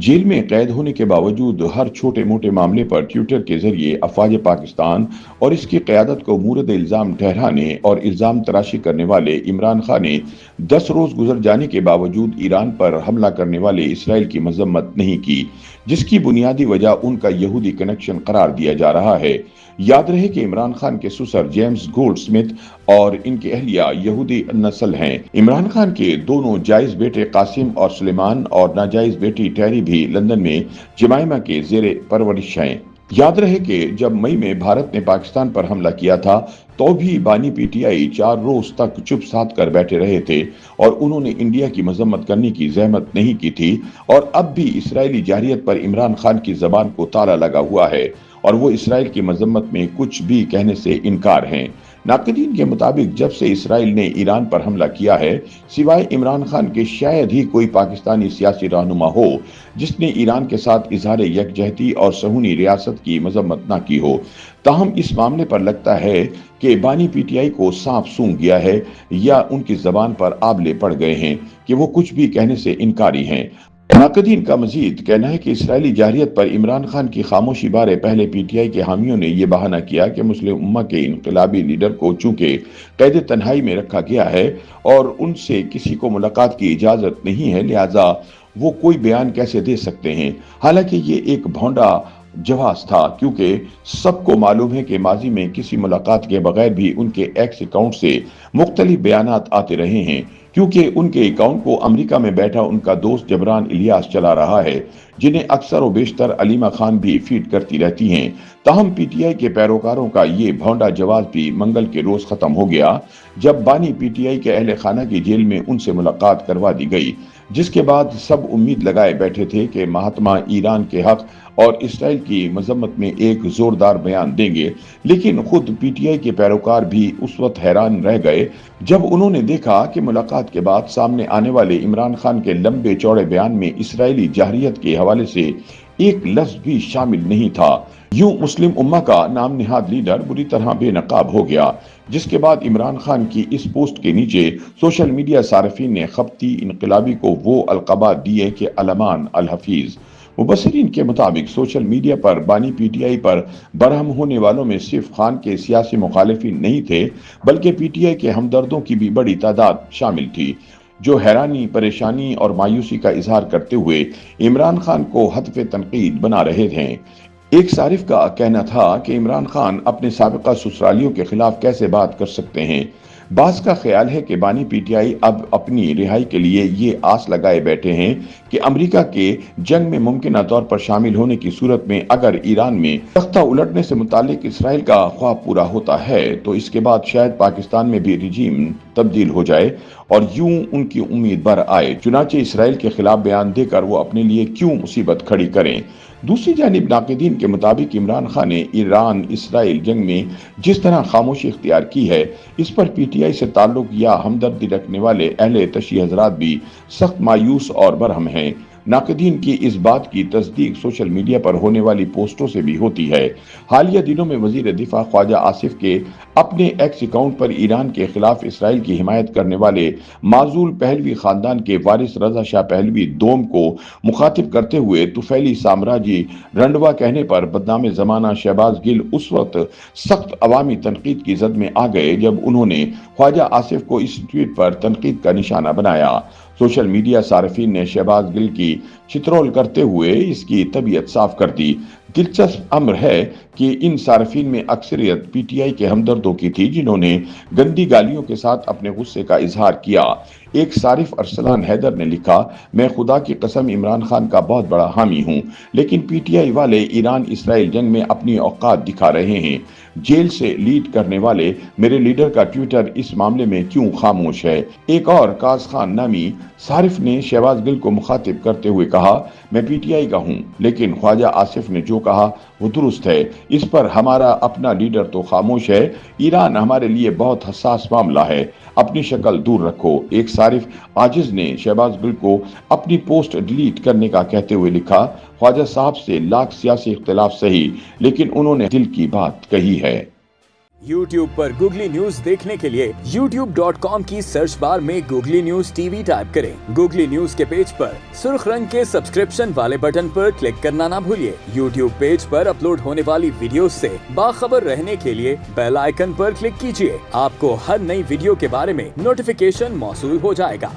Jail में कैद होने के बावजूद हर छोटे मोटे मामले पर ट्विटर के जरिए अफवाज पाकिस्तान और इसकी क़यादत को मूरद इल्ज़ाम ठहराने और इल्ज़ाम तराशी करने वाले इमरान खान ने 10 रोज गुजर जाने के बावजूद ईरान पर हमला करने वाले इसराइल की मजम्मत नहीं की, जिसकी बुनियादी वजह उनका यहूदी कनेक्शन करार दिया जा रहा है। याद रहे कि इमरान खान के ससुर जेम्स गोल्डस्मिथ और इनकी अहलिया यहूदी नस्ल हैं। इमरान खान के दोनों जायज बेटे कासिम और सुलेमान और नाजायज बेटी टैरी भी लंदन में जमाइमा के जेरे परवरिश हैं। याद रहे कि जब मई में भारत ने पाकिस्तान पर हमला किया था तो भी बानी पीटीआई 4 रोज तक चुप साध कर बैठे रहे थे और उन्होंने इंडिया की मजम्मत करने की जहमत नहीं की थी। और अब भी इसराइली जारियत पर इमरान खान की जबान को ताला लगा हुआ है और वो इसराइल की मजम्मत में कुछ भी कहने से इनकार हैं। नाक़दीन के मुताबिक जब से इसराइल ने ईरान पर हमला किया है, सिवाय इमरान खान के शायद ही कोई पाकिस्तानी सियासी रहनुमा हो जिसने ईरान के साथ इजहार यकजहती और सहूनी रियासत की मजम्मत ना की हो। ताहम इस मामले पर लगता है कि बानी पीटीआई को सांप सूंघ गया है या उनकी जबान पर आबले पड़ गए हैं कि वो कुछ भी कहने से इनकारी हैं। नाक़दीन का मजीद कहना है कि इसराइली जारियत पर इमरान खान की खामोशी बारे पहले पीटीआई के हामियों ने यह बहाना किया कि मुस्लिम उम्मा के इनकलाबी लीडर को चूंकि कैद तन्हाई में रखा गया है और उनसे किसी को मुलाकात की इजाजत नहीं है, लिहाजा वो कोई बयान कैसे दे सकते हैं। हालांकि ये एक भौंडा जवाब था, क्योंकि सबको मालूम है कि माजी में किसी मुलाकात के बगैर भी उनके एक्स अकाउंट से मुख्तलिफ बयानात आते रहे हैं, क्योंकि उनके अकाउंट को अमेरिका में बैठा उनका दोस्त जबरान इलियास चला रहा है, जिन्हें अक्सर और बेशतर अलीमा खान भी फीड करती रहती हैं। ताहम पीटीआई के पैरोकारों का ये भौंडा जवाब भी मंगल के रोज खत्म हो गया, जब बानी पीटीआई के अहले खाना की जेल में उनसे मुलाकात करवा दी गई, जिसके बाद सब उम्मीद लगाए बैठे थे कि महात्मा ईरान के हक और इसराइल की मजम्मत में एक जोरदार बयान देंगे। लेकिन खुद पीटीआई के पैरोकार भी उस वक्त हैरान रह गए जब उन्होंने देखा कि मुलाकात के बाद सामने आने वाले इमरान खान के लंबे चौड़े बयान में इसराइली जाहिरियत के हवाले से एक लफ्ज भी शामिल नहीं था। यूं मुस्लिम उम्मा का नाम निहाद लीडर बुरी तरह बेनकाब हो गया, जिसके बाद इमरान खान की इस पोस्ट के नीचे सोशल मीडिया सार्फिन ने खपती इनकलाबी को वो अलकबा दिए कि अलमान अल हफीज। मुबसरीन के मुताबिक सोशल मीडिया पर बानी पीटीआई पर बरहम होने वालों में सिर्फ खान के सियासी मुखालिफिन नहीं थे, बल्कि पीटीआई के हमदर्दों की भी बड़ी तादाद शामिल थी, जो हैरानी, परेशानी और मायूसी का इजहार करते हुए इमरान खान को हतफ़े तनकीद बना रहे थे। एक सारिफ का कहना था कि इमरान खान अपने साबिका ससुरालियों के खिलाफ कैसे बात कर सकते हैं। बास का ख्याल है कि बानी पीटीआई अब अपनी रिहाई के लिए ये आस लगाए बैठे हैं कि अमेरिका के जंग में मुमकिन तौर पर शामिल होने की सूरत में अगर ईरान में तख्ता उलटने से मुतालिक इसराइल का ख्वाब पूरा होता है तो इसके बाद शायद पाकिस्तान में भी रिजीम तब्दील हो जाए और यूं उनकी उम्मीद भर आए। चुनाचे इसराइल के खिलाफ बयान देकर वो अपने लिए क्यों मुसीबत खड़ी करें। दूसरी जानिब नाक़दीन के मुताबिक इमरान खान ने ईरान इसराइल जंग में जिस तरह खामोशी इख्तियार की है, इस पर पीटीआई से ताल्लुक या हमदर्दी रखने वाले अहले तशी हजरात भी सख्त मायूस और बरहम हैं। नाक़दीन की इस बात की तस्दीक सोशल मीडिया पर होने वाली पोस्टों से भी होती है। हालिया दिनों में वजीर दिफा ख्वाजा आसिफ के अपने एक्स अकाउंट पर ईरान के खिलाफ इसराइल की हिमायत करने वाले माजूल पहलवी खानदान के वारिस रजा शाह पहलवी दोम को मुखातिब करते हुए तुफैली साम्राज्य रंडवा कहने पर बदनाम जमाना शहबाज गिल उस वक्त सख्त अवामी तनकीद की जद में आ गए जब उन्होंने ख्वाजा आसिफ को इस ट्वीट पर तनकीद का निशाना बनाया। सोशल मीडिया सार्फिन ने शहबाज गिल की चित्रोल करते हुए इसकी तबीयत साफ कर दी। दिलचस्प अम्र है कि इन सार्फिन में अक्सरियत पीटीआई के हमदर्दों की थी, जिन्होंने गंदी गालियों के साथ अपने गुस्से का इजहार किया। एक सारिफ अरसलान हैदर ने लिखा, मैं खुदा की कसम इमरान खान का बहुत बड़ा हामी हूँ, लेकिन पीटीआई वाले ईरान इसराइल जंग में अपनी औकात दिखा रहे हैं। जेल से लीड करने वाले मेरे लीडर का ट्विटर इस मामले में क्यों खामोश है। एक और काज खान नामी सारिफ ने शहबाज गिल को मुखातिब करते हुए कहा, मैं पीटीआई का हूँ, लेकिन ख्वाजा आसिफ ने जो कहा वो दुरुस्त है। इस पर हमारा अपना लीडर तो खामोश है। ईरान हमारे लिए बहुत हसास मामला है, अपनी शक्ल दूर रखो। एक सारिफ आजिज ने शहबाज गिल को अपनी पोस्ट डिलीट करने का कहते हुए लिखा, ख्वाजा साहब से लाख सियासी इख्तिलाफ सही, लेकिन उन्होंने दिल की बात कही है। YouTube पर गूगली न्यूज देखने के लिए youtube.com की सर्च बार में गूगली न्यूज टीवी टाइप करें। गूगली न्यूज के पेज पर सुर्ख रंग के सब्सक्रिप्शन वाले बटन पर क्लिक करना ना भूलिए। YouTube पेज पर अपलोड होने वाली वीडियोस से बाखबर रहने के लिए बेल आइकन पर क्लिक कीजिए। आपको हर नई वीडियो के बारे में नोटिफिकेशन मौसूल हो जाएगा।